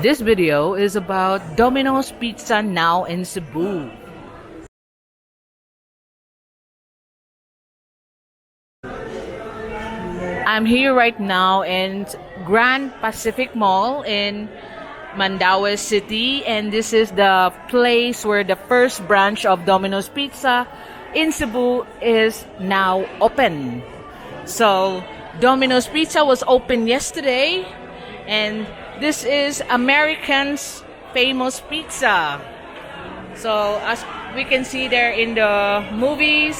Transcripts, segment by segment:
This video is about Domino's Pizza now in Cebu. I'm here right now in Grand Pacific Mall in Mandaue City, and this is the place where the first branch of Domino's Pizza in Cebu is now open. So Domino's Pizza was open yesterday, and this is Americans' famous pizza. So as we can see there in the movies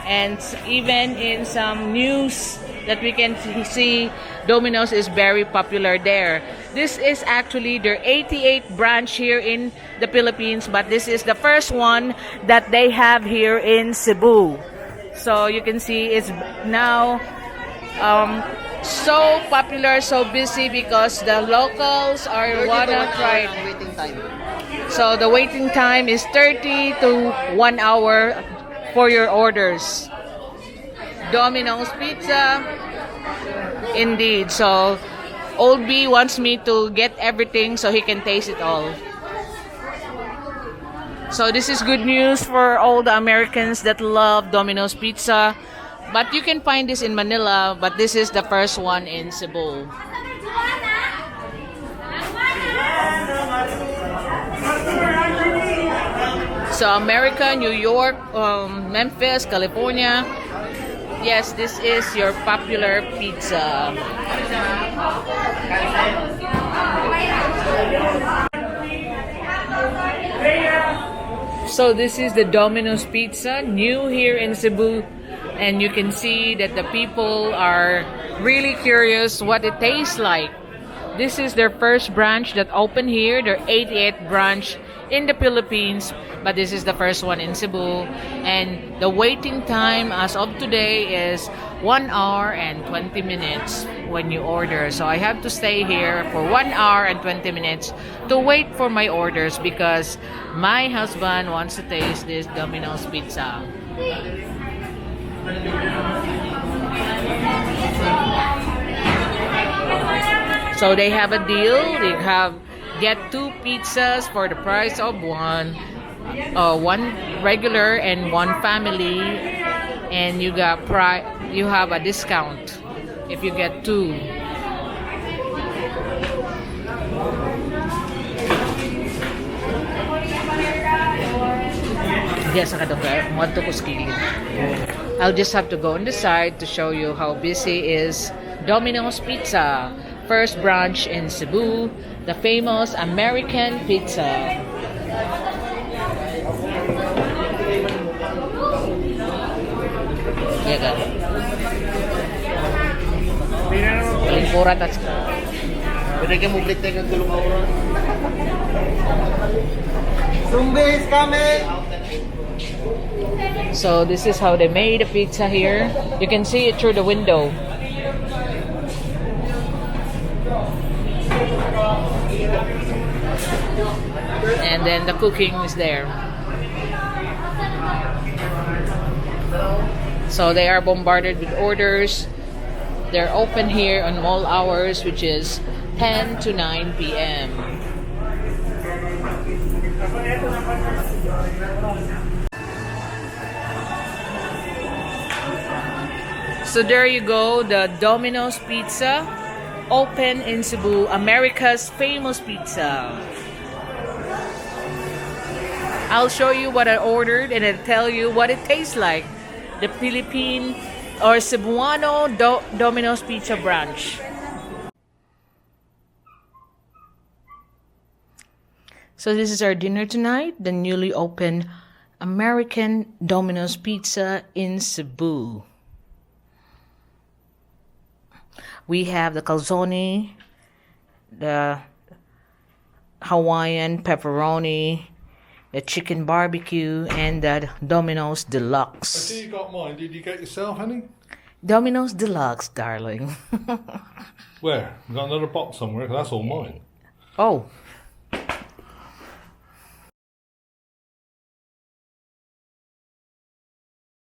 and even in some news that we can see, Domino's is very popular there. This is actually their 88th branch here in the Philippines, but this is the first one that they have here in Cebu. So you can see it's now so popular, so busy because the locals are wanna try it. Waiting time. So the waiting time is 30 to 1 hour for your orders. Domino's Pizza, indeed. So Old B wants me to get everything so he can taste it all. So this is good news for all the Americans that love Domino's Pizza. But you can find this in Manila, but this is the first one in Cebu. So America, New York, Memphis, California. Yes, this is your popular pizza. So this is the Domino's Pizza, new here in Cebu. And you can see that the people are really curious what it tastes like. This is their first branch that opened here, their 88th branch in the Philippines, but this is the first one in Cebu. And the waiting time as of today is 1 hour and 20 minutes when you order. So I have to stay here for 1 hour and 20 minutes to wait for my orders because my husband wants to taste this Domino's Pizza. So they have a deal. They have get 2 pizzas for the price of one regular and one family, and you have a discount if you get 2. Yes, I'll just have to go on the side to show you how busy is Domino's Pizza. First branch in Cebu, the famous American pizza. Yeah, guys. Lingkuran at Pwede kayo mublik tayo ng tulong aura. Zumbi is coming! So this is how they made the pizza here. You can see it through the window. And then the cooking is there. So they are bombarded with orders. They're open here on all hours, which is 10 to 9 p.m. So there you go, the Domino's Pizza, open in Cebu, America's famous pizza. I'll show you what I ordered and I'll tell you what it tastes like. The Philippine or Cebuano Domino's Pizza branch. So this is our dinner tonight, the newly opened American Domino's Pizza in Cebu. We have the calzone, the Hawaiian pepperoni, the chicken barbecue, and the Domino's Deluxe. I see you got mine. Did you get yourself any? Domino's Deluxe, darling. Where? You got another box somewhere? 'Cause that's all mine. Oh,